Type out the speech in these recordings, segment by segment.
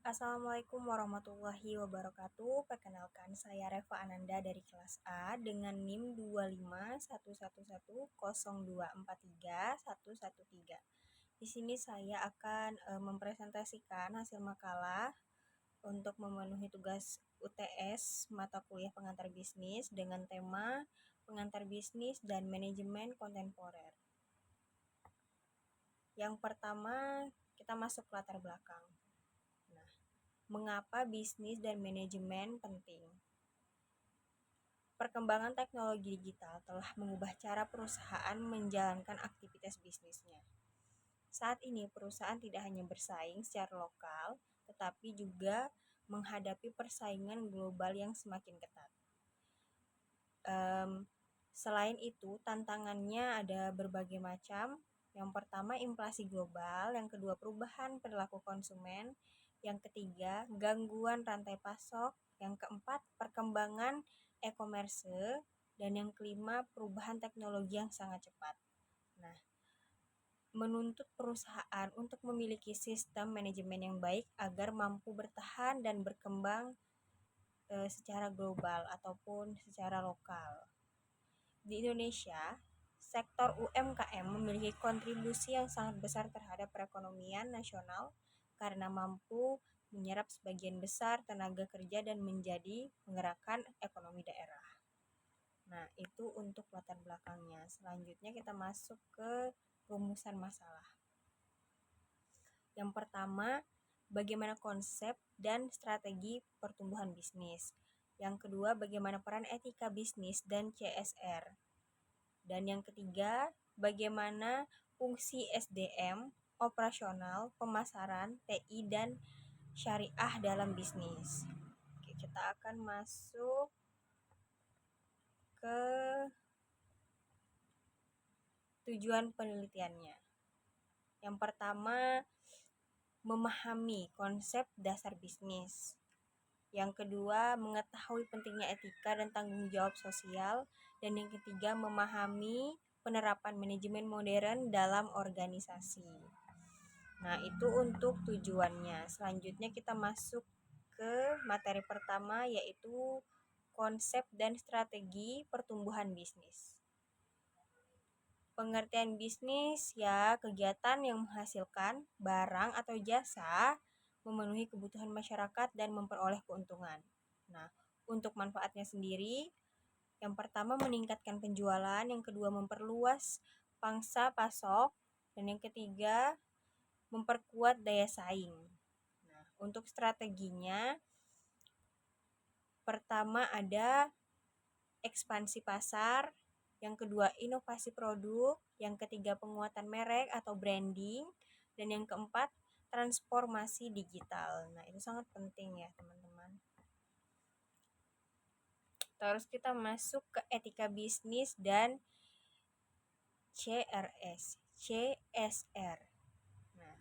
Assalamualaikum warahmatullahi wabarakatuh. Perkenalkan, saya Reva Ananda dari kelas A dengan NIM 2511102431113. Di sini saya akan mempresentasikan hasil makalah untuk memenuhi tugas UTS mata kuliah pengantar bisnis dengan tema pengantar bisnis dan manajemen kontemporer. Yang pertama, kita masuk latar belakang. Nah, mengapa bisnis dan manajemen penting? Perkembangan teknologi digital telah mengubah cara perusahaan menjalankan aktivitas bisnisnya. Saat ini perusahaan tidak hanya bersaing secara lokal, tetapi juga menghadapi persaingan global yang semakin ketat. Selain itu, tantangannya ada berbagai macam. Yang pertama, inflasi global. Yang kedua, perubahan perilaku konsumen. Yang ketiga, gangguan rantai pasok. Yang keempat, perkembangan e-commerce. Dan yang kelima, perubahan teknologi yang sangat cepat. Nah, menuntut perusahaan untuk memiliki sistem manajemen yang baik agar mampu bertahan dan berkembang secara global ataupun secara lokal. Di Indonesia, sektor UMKM memiliki kontribusi yang sangat besar terhadap perekonomian nasional karena mampu menyerap sebagian besar tenaga kerja dan menjadi penggerakkan ekonomi daerah. Nah, itu untuk latar belakangnya. Selanjutnya kita masuk ke rumusan masalah. Yang pertama, bagaimana konsep dan strategi pertumbuhan bisnis. Yang kedua, bagaimana peran etika bisnis dan CSR. Dan yang ketiga, bagaimana fungsi SDM, operasional, pemasaran, TI, dan syariah dalam bisnis. Oke, kita akan masuk ke tujuan penelitiannya. Yang pertama, memahami konsep dasar bisnis. Yang kedua, mengetahui pentingnya etika dan tanggung jawab sosial. Dan yang ketiga, memahami penerapan manajemen modern dalam organisasi. Nah, itu untuk tujuannya. Selanjutnya kita masuk ke materi pertama, yaitu konsep dan strategi pertumbuhan bisnis. Pengertian bisnis ya kegiatan yang menghasilkan barang atau jasa, memenuhi kebutuhan masyarakat dan memperoleh keuntungan. Nah, untuk manfaatnya sendiri, yang pertama meningkatkan penjualan, yang kedua memperluas pangsa pasok, dan yang ketiga memperkuat daya saing. Nah, untuk strateginya, pertama ada ekspansi pasar, yang kedua inovasi produk, yang ketiga penguatan merek atau branding, dan yang keempat transformasi digital. Nah, itu sangat penting ya, teman-teman. Terus kita masuk ke etika bisnis dan CSR. Nah,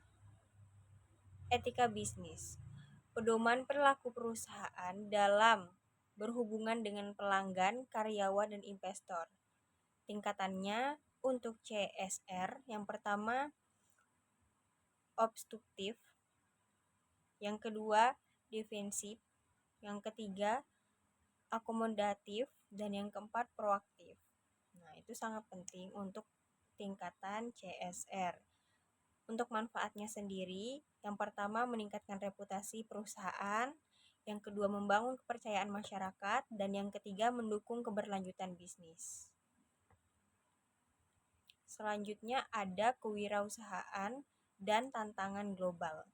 etika bisnis, pedoman perilaku perusahaan dalam berhubungan dengan pelanggan, karyawan, dan investor. Tingkatannya untuk CSR, yang pertama obstruktif, yang kedua defensif, yang ketiga akomodatif, dan yang keempat proaktif. Nah, itu sangat penting untuk tingkatan CSR. Untuk manfaatnya sendiri, yang pertama meningkatkan reputasi perusahaan, yang kedua membangun kepercayaan masyarakat, dan yang ketiga mendukung keberlanjutan bisnis. Selanjutnya ada kewirausahaan dan tantangan global.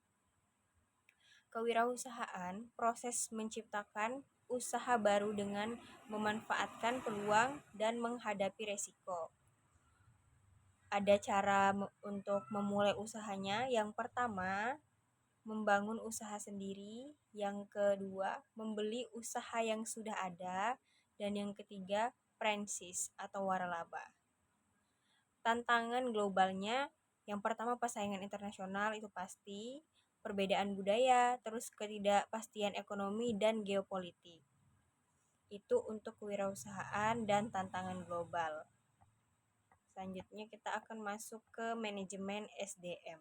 Kewirausahaan, proses menciptakan usaha baru dengan memanfaatkan peluang dan menghadapi resiko. Ada cara untuk memulai usahanya. Yang pertama, membangun usaha sendiri. Yang kedua, membeli usaha yang sudah ada. Dan yang ketiga, franchise atau waralaba. Tantangan globalnya, yang pertama persaingan internasional itu pasti, perbedaan budaya, terus ketidakpastian ekonomi dan geopolitik. Itu untuk kewirausahaan dan tantangan global. Selanjutnya kita akan masuk ke manajemen SDM.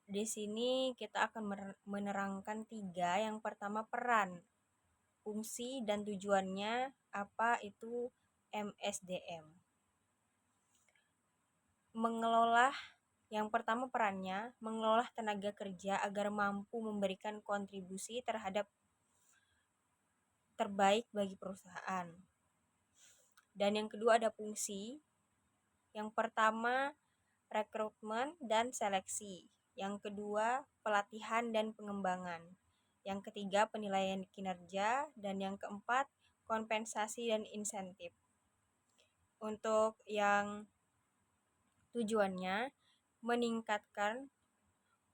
Di sini kita akan menerangkan 3. Yang pertama peran, fungsi, dan tujuannya apa itu MSDM. Mengelola, yang pertama perannya, mengelola tenaga kerja agar mampu memberikan kontribusi terhadap terbaik bagi perusahaan. Dan yang kedua ada fungsi. Yang pertama rekrutmen dan seleksi. Yang kedua pelatihan dan pengembangan. Yang ketiga penilaian kinerja. Dan yang keempat kompensasi dan insentif. Untuk yang tujuannya meningkatkan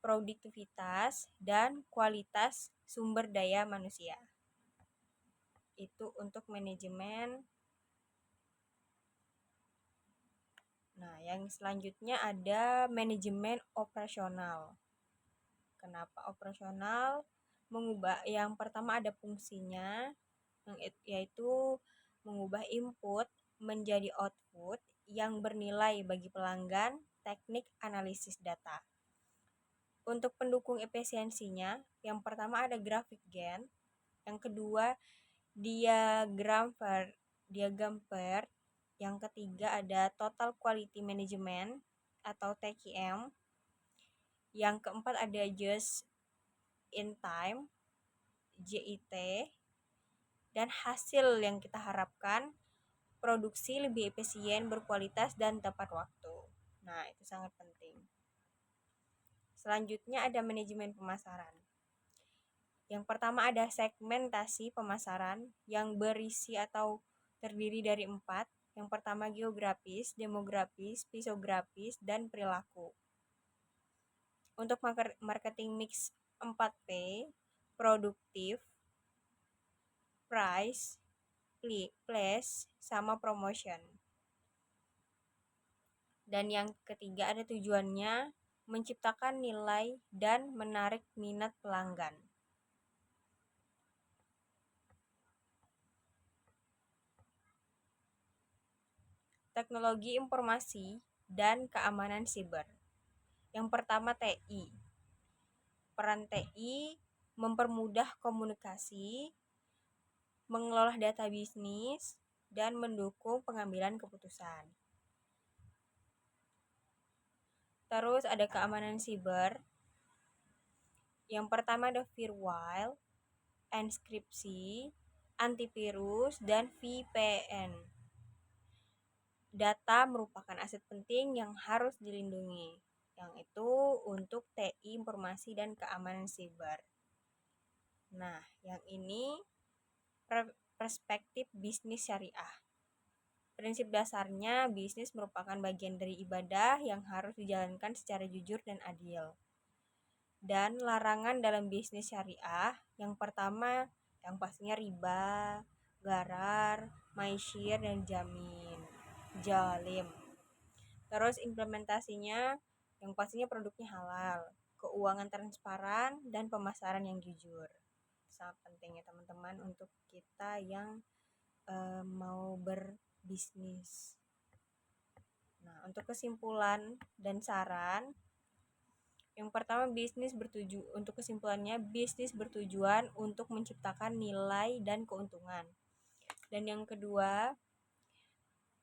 produktivitas dan kualitas sumber daya manusia. Itu untuk manajemen. Nah, yang selanjutnya ada manajemen operasional. Kenapa operasional? Yang pertama ada fungsinya, yaitu mengubah input menjadi output yang bernilai bagi pelanggan, teknik analisis data. Untuk pendukung efisiensinya, yang pertama ada grafik Gantt, yang kedua diagram PERT, yang ketiga ada total quality management atau TQM, yang keempat ada just in time JIT, dan hasil yang kita harapkan produksi lebih efisien, berkualitas, dan tepat waktu. Nah, itu sangat penting. Selanjutnya ada manajemen pemasaran. Yang pertama ada segmentasi pemasaran yang berisi atau terdiri dari 4. Yang pertama geografis, demografis, fisiografis, dan perilaku. Untuk marketing mix 4P, produktif, price, place, sama promotion. Dan yang ketiga ada tujuannya menciptakan nilai dan menarik minat pelanggan. Teknologi informasi dan keamanan siber. Yang pertama TI. Peran TI mempermudah komunikasi, mengelola data bisnis, dan mendukung pengambilan keputusan. Terus ada keamanan siber. Yang pertama ada firewall, enkripsi, antivirus, dan VPN. Data merupakan aset penting yang harus dilindungi, yang itu untuk TI informasi dan keamanan siber. Nah, yang ini perspektif bisnis syariah. Prinsip dasarnya, bisnis merupakan bagian dari ibadah yang harus dijalankan secara jujur dan adil. Dan larangan dalam bisnis syariah, yang pertama yang pastinya riba, gharar, maisir, dan jalim. Terus implementasinya yang pastinya produknya halal, keuangan transparan, dan pemasaran yang jujur. Sangat penting ya teman-teman untuk kita yang mau berbisnis. Nah, untuk kesimpulan dan saran, yang pertama untuk kesimpulannya bisnis bertujuan untuk menciptakan nilai dan keuntungan. Dan yang kedua,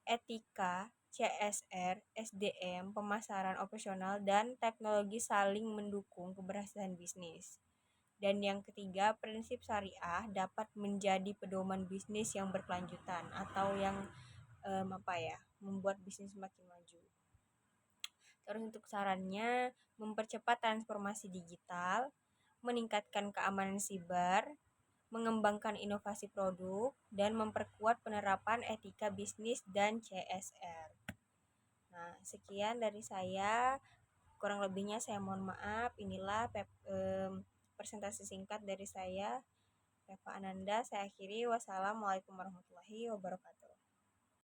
etika, CSR, SDM, pemasaran operasional, dan teknologi saling mendukung keberhasilan bisnis. Dan yang ketiga, prinsip syariah dapat menjadi pedoman bisnis yang berkelanjutan atau yang membuat bisnis semakin maju. Terus untuk sarannya, mempercepat transformasi digital, meningkatkan keamanan siber, mengembangkan inovasi produk, dan memperkuat penerapan etika bisnis dan CSR. Nah, sekian dari saya. Kurang lebihnya saya mohon maaf. Inilah presentasi singkat dari saya, Reva Ananda. Saya akhiri. Wassalamualaikum warahmatullahi wabarakatuh.